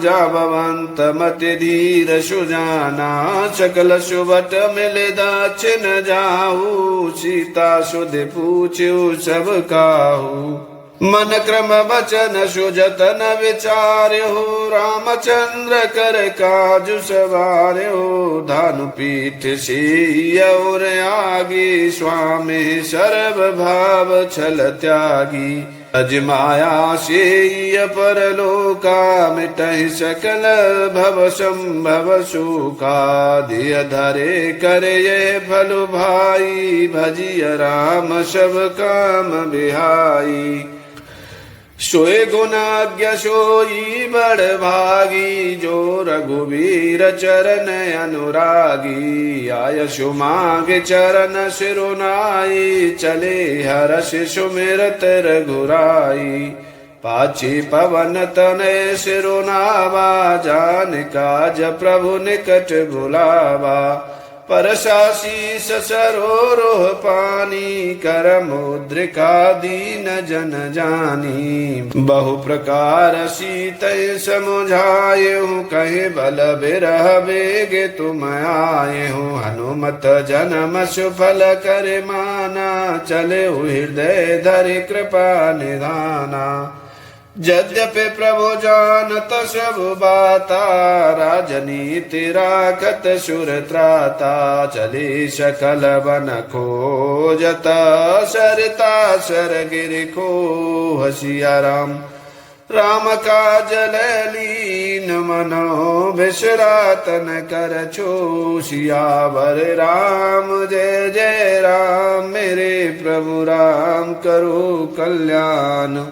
जाबवंत मति धीर सुजाना। सकल सुबट मिले दक्षिण जाहू, सीता सुध पूछ्यु सब काहू। मन क्रम वचन सुजतन विचार्यो, रामचंद्र कर काजु सवार्यो। धानु पीठ सिय और आगी, स्वामी सर्व भाव छल त्यागी। अजमाया से परलोका, मिटहि सकल भव संभव शोका। दिय धरे कर ये फल भाई, भजिय राम सब काम बिहाई। सोए गुणाज्ञ सोई बड़ भागी, जो रघुवीर चरण अनुरागी। आयसु मांग चरण सिरुनाई, चले हर्ष सुमिरत रघुराई। पाछी पवन तनय सिरुनावा, जान काज प्रभु निकट बुलावा। परसाशीष सरोरोह पानी, कर मुद्रिका दीन जन जानी। बहु प्रकार सीतय समुझायहु, कहे बल बिरह बेग तुम आयहु। हनुमत जन्म सुफल कर माना, चले हृदय धरि कृपा निधाना। यद्यपि प्रभु जानत सब बाता, राजनीति राखत सुर त्राता। चले सकल वन खोजत, सरिता सर गिरि को हसिया राम। राम काज लीन मनो, विश्रातन कर छो। सियावर राम जय जय राम, मेरे प्रभु राम करो कल्याण।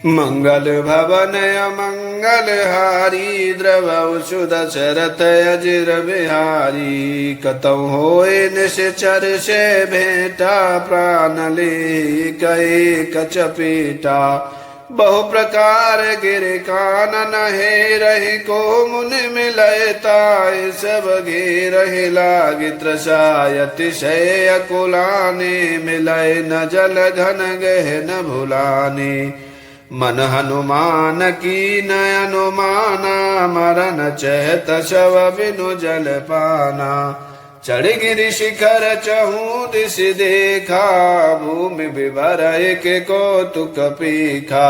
मंगल भवन अमंगल हारी, द्रवौ सुदशरथ अजिर बिहारी। कतौ होए निश्चर से भेंटा, प्राण ले कहे कचपेटा। बहु प्रकार गिर कानन हे रही, को मुनि मिलय ताय सब घेरहि। लागी त्रसाय अतिशय अकुलाने, मिलय न जल घन गहन भुलाने। मन हनुमान की नयनुमाना, मरण चहत शव बिनु जल पाना। चढ़ गिरि शिखर चहु दिश देखा, भूमि विभर एक कौतुक पीखा।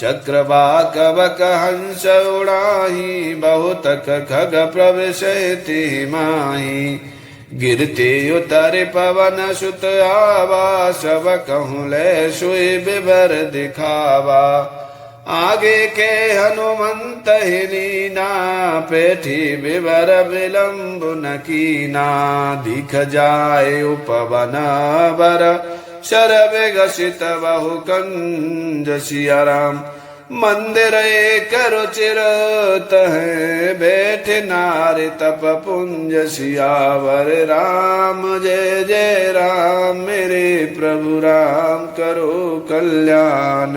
चक्रवाक बक हंस उड़ाही, बहुतक खग प्रविशति माही। गिरते उतर पवन सुत आवा, सब कहूँ ले सोई बिबर दिखावा। आगे के हनुमंत ही लीना, पेठी बिबर विलंब न कीना। दिख जाए उपवन बर, शरब गसित बहु कंज सिया राम। मंदिर एक रुचिर तह, बैठ नारी तप पुंज। सियावर राम जय जय राम, मेरे प्रभु राम करो कल्याण।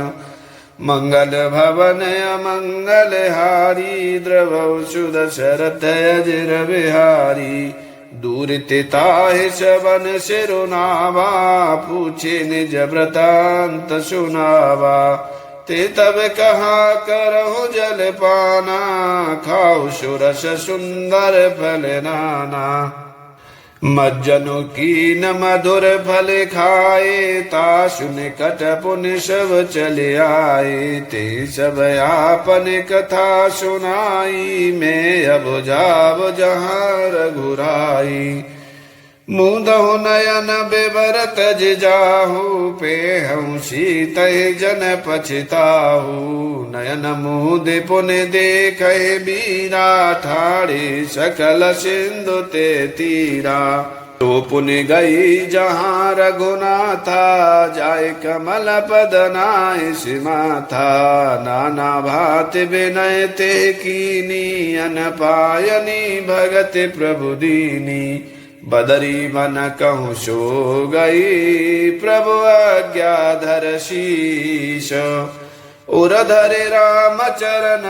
मंगल भवन अमंगल हारी, द्रवौ सुदशरथ अजिर बिहारी। दूर तिताहि सबन सिरुनावा, पूछे निज वृतांत सुनावा। ते तब कहा करहु जल पाना, खाऊ सुरस सुंदर फल नाना। मज्जनु कीन मधुर फल खाए, तासु निकट पुनि सब चले आए। ते सब आपन कथा सुनाई, मैं अब जाव जहाँ रघुराई। मुदहु नयन बिबर तज जाहू, पेहु सीतहि जन पछताहू। नयन मुद पुनि देखहि बीरा, ठाढ़े सकल सिंधु ते तीरा। तो पुनि गई जहाँ रघुनाथा, जाय कमल पद नाय सिमाथा। नाना भात विनय ते कीनी, अन पायनी भगत प्रभु दीनी। बदरी मन कहूँ सो गई, प्रभु आज्ञा धर शीश। उरधरे राम चरण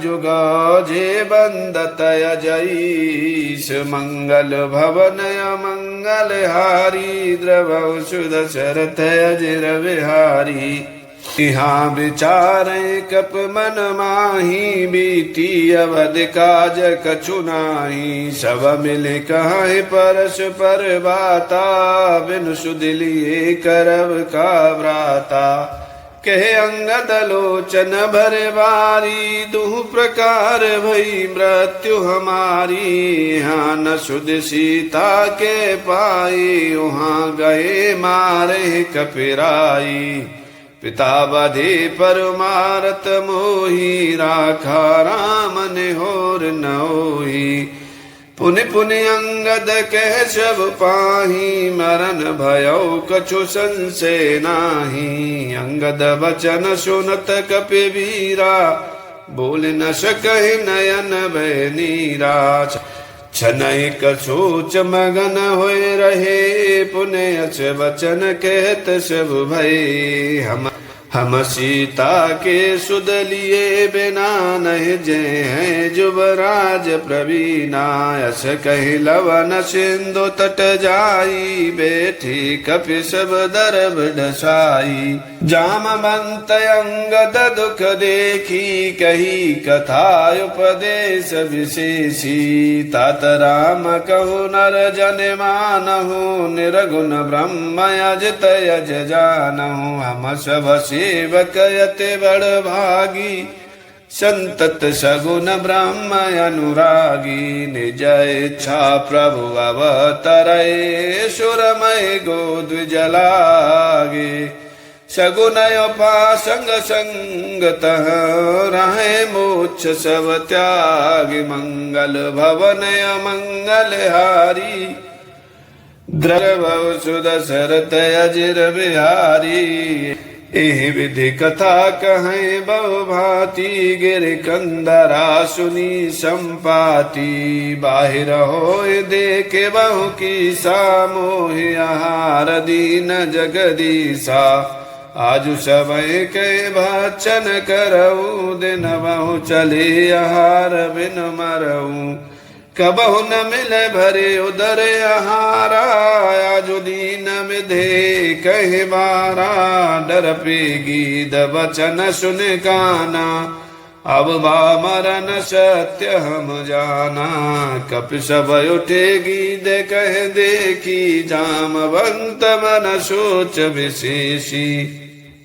जुगा जे बंदत अजईस मंगल भवन मंगल हारी द्रवौ सुदशरथ अजिर बिहारी। यहाँ विचारे कप मन माही बीती अवध काज कछु नाही। सब मिले कहे परस्पर बाता बिनु सुध लिए करब का भ्राता। कहे अंगद लोचन भर बारी दुह प्रकार भई मृत्यु हमारी। यहाँ न सुध सीता के पाई वहाँ गए मारे कपिराई। पिता बधे पर मारत मोही राखा राम ने होर नोही। पुनि पुनि अंगद कह सब पाही मरण भयो कछु संशय नाही। अंगद वचन सुनत कपि वीरा बोल न सकहि नयन भय नीरा। छनैक सोच मगन होय रहे पुण्य अच वचन कहत सब भय। हम सीता के सुध लिए बिना नहीं जे हैं जुबराज प्रवीणा। यस कहि लवन सिंधु तट जाई बैठी कपि सब दरब ढसाई। जामवंत अंगद दुख देखी कही कथा उपदेश विशेषी। तात राम कहु नर जन मानहु निर्गुण ब्रह्म अजित यज जानहु। हम सब सेवक यति बड़ भागी संतत सगुन ब्रह्म अनुरागी। निज इच्छा प्रभु अवतरै सुरमय गोद्विज लागे। सगुन उपासंग संगतः रहे मोक्ष सब त्याग। मंगल भवन मंगल हारी द्रवौ सुदशरथ अजिर बिहारी। एहि विधि कथा कहें बहु भांति गिर कंदरा सुनी संपाति। बाहिर होय देखे बहु की सा मोहि आहार दीन जगदीसा। आजु समय के भक्षण करऊ दिन बहु चले आहार बिन मरऊ। कबहु न मिले भरे उदर आहारा आजु दीन विधे कहे बारा। डर पे गीत वचन सुन काना अब बा मरन सत्य हम जाना। कपि सब उठे गीत कह देखी जामवंत मन सोच विशेषी।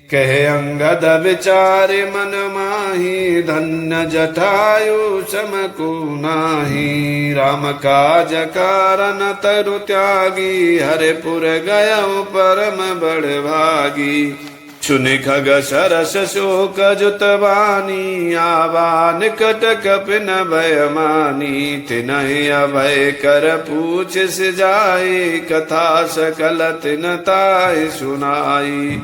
कहे अंगद विचारे मन माही धन्य जटायु समको नाही। राम काज कारण तरु त्यागी हरिपुर गयउ परम बड़ भागी। सुनि खग सरस शोक जुत बानी आवा निकट कपि न भय मानी। तिनहि अभय कर पूछ सिजाए कथा सकल तिन ताहि सुनाई।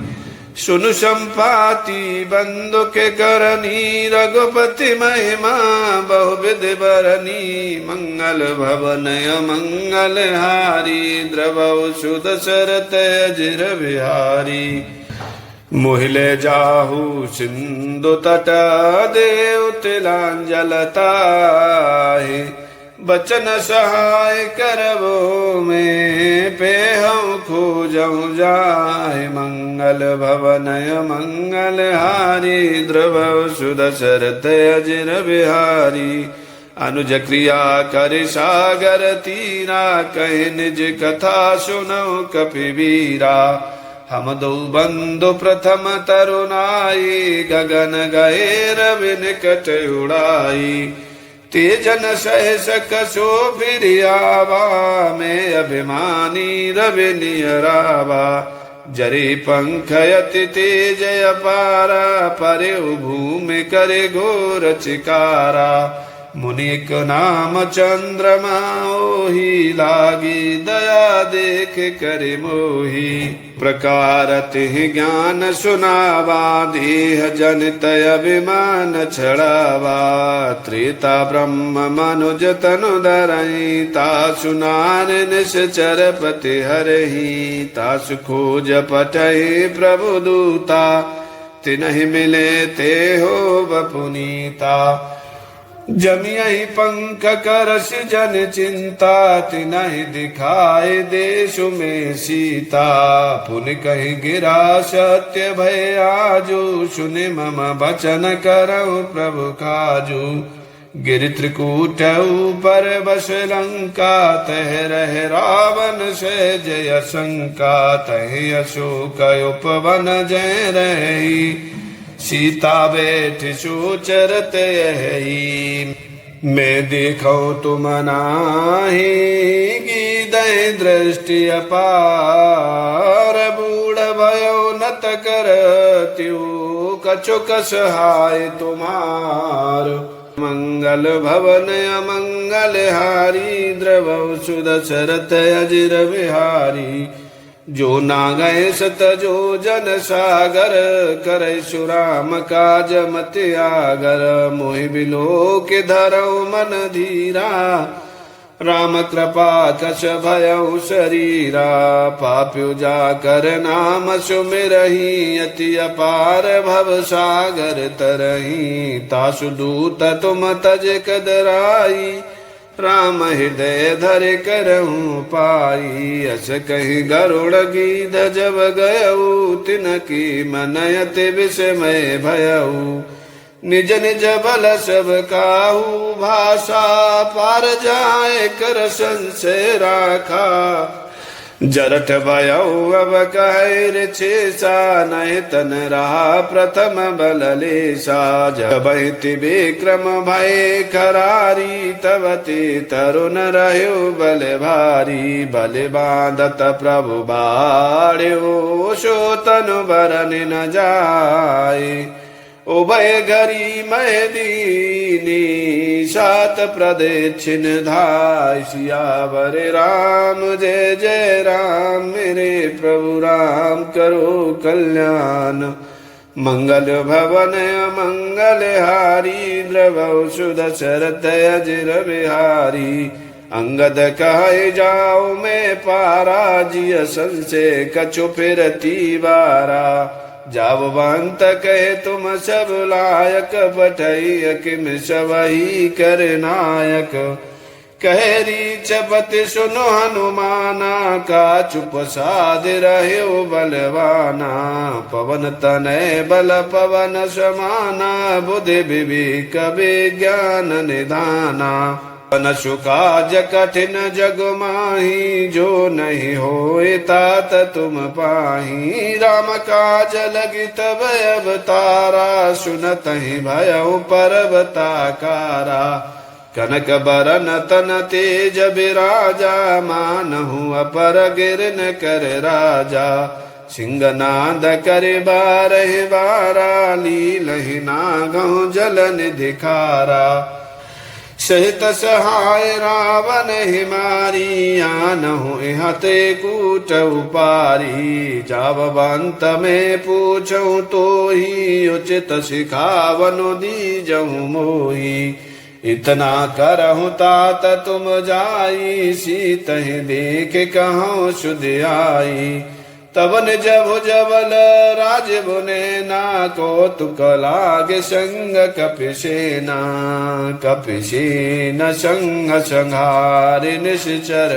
सुनु संपाति बंधु के करनी रघुपति महिमा बहुविध बरनी। मंगल भवन मंगल हारी द्रवौ सुदशरथ अजिर बिहारी। मोहिले जाहु सिंधु तट देव तिलांजल ताहि। बचन सहाय करबो में पेहु खोजहु जाहि। मंगल भवन मंगल हारी द्रवौ सुदशरथ अजिर बिहारी। अनुज क्रिया कर सागर तीरा कहि निज कथा सुनौ कपि वीरा। हम दो बंधु प्रथम तरुणाई गगन गए रवि निकट उड़ाई। तेजन सहस कसो फिर आवा मैं अभिमानी रवि नियरावा। जरे पंख यति तेज अपारा परे भूमि करे घोर चिकारा। मुनिक नाम चंद्रमा ओहि लागी दया देख करे मोही। प्रकार तिहि ज्ञान सुनावा देह जनित अभिमान छड़ावा। त्रेता ब्रह्म मनुज तनु धरहि तासु नार निश्चर पति हरहि। तासु खोज पठहि प्रभु दूता तिनहि मिले ते हो बपुनीता। जमियहि पंख करस जन चिंता, तिनहि दिखाए देशु में सीता। पुन कहि गिरा सत्य भय आजु, सुनि मम बचन करहु प्रभु काजू। गिर त्रिकूट ऊपर बस लंका, तह रह रावण से जय शंका। तह अशोक उपवन जय रही, सीता बैठ सुचरत यही। मैं देखो तुम नाही, गीदहि दृष्टि अपार। बूढ़ भयो नत करत्यु, कछुक सहाय तुम्हार। मंगल भवन अमंगल हारी, द्रवौ सुदशरथ अजिर बिहारी। जो ना गए सत जो जन सागर, करे सुराम काज मत आगर। मोहि बिलो के धरौ मन धीरा, राम कृपा कछ भयउ शरीरा। पाप्यु जाकर नाम सुमिरहि, अति अपार भव सागर तरहि। तासु दूत तुम तज कदराई, राम हृदय धर करहूँ पाई। अस कहि गरुड़ गीध जब गयऊ, तिनकी मनयति विस्मय भयऊ। निज निज बल सब काहू भाषा, पार जाए कर संशय राखा। जरठ भयऊ अब कहर छेसा, नय तन रहा प्रथम बल लेसा। जब विक्रम भय करारी, तब ते तरुण रह्यो बल भारी। बल बांधत प्रभु बाढ़्यो, सो तनु बरन न जाए। उभय घरी मह दीनी, सात प्रदक्षिण धाय। सियावर राम जय जय राम, मेरे प्रभु राम करो कल्याण। मंगल भवन अमंगल हारी, द्रवौ सुदशरथ अजिर बिहारी। अंगद कहे जाओ मैं पारा, जिय संशय कछु फिरती बारा। जावंत कहे तुम सब लायक, बठई किम सबही कर नायक। कहरी चपति सुनो हनुमाना, का चुप साध रह्यो बलवाना। पवन तनय बल पवन समाना, बुद्धि विवेक विज्ञान निधाना। पन सुकाज कठिन जग माही, जो नहीं होए तात तुम पाही। राम काज लगी तब अवतारा, सुनतहि भयउ पर्वताकारा। कनक बरन तन तेज बिराजा, मानहु अपर गिरन कर राजा। सिंहनाद करे बारह बारा, लीलहि नागहु जल निधिखारा। सहित सहाय रावण हिमारी, आनहु इहते कूट उपारी। जावंत में पूछऊँ तो ही, उचित सिखावनु दीजहु मोही। इतना करहु तात तुम जाई, सीतहि देख कहूँ सुध आई। तब निज भुज बल राज बुने ना, कौतुक लागे संग कपिसेना। कपिसेन संग संहारि निश्चर,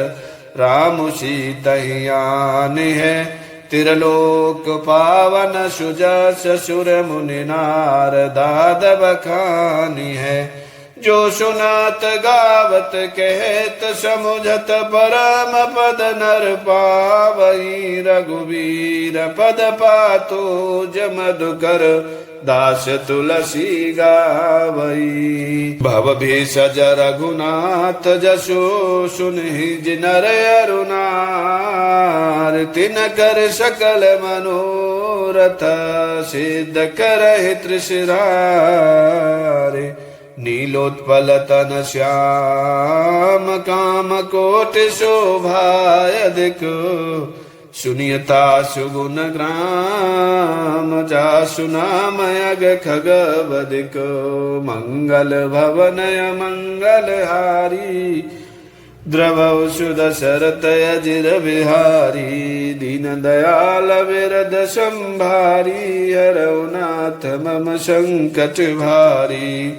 राम सीतहि आने है। त्रिलोक पावन सुजस सुर मुनि नार, दाद बखानी है। जो सुनात गावत कहत, समुझत परम पद नर पावई। रघुवीर पद पातो जमदुकर, दास तुलसी गावई। भव भेषज रघुनाथ जसो, सुनहि जिनर अरुणार। तिन कर सकल मनोरथ, सिद्ध करहि त्रिशिरारे। नीलोत्पल तन श्याम, काम कोटि शोभायधिक। सुनियता सुगुण ग्राम, जासु नाम अग खगवदिक। मंगल भवन अमंगल हारी, द्रवौ दशरथ अजिर बिहारी दीन दयाल विरद संभारी हरौ नाथ मम संकट भारी।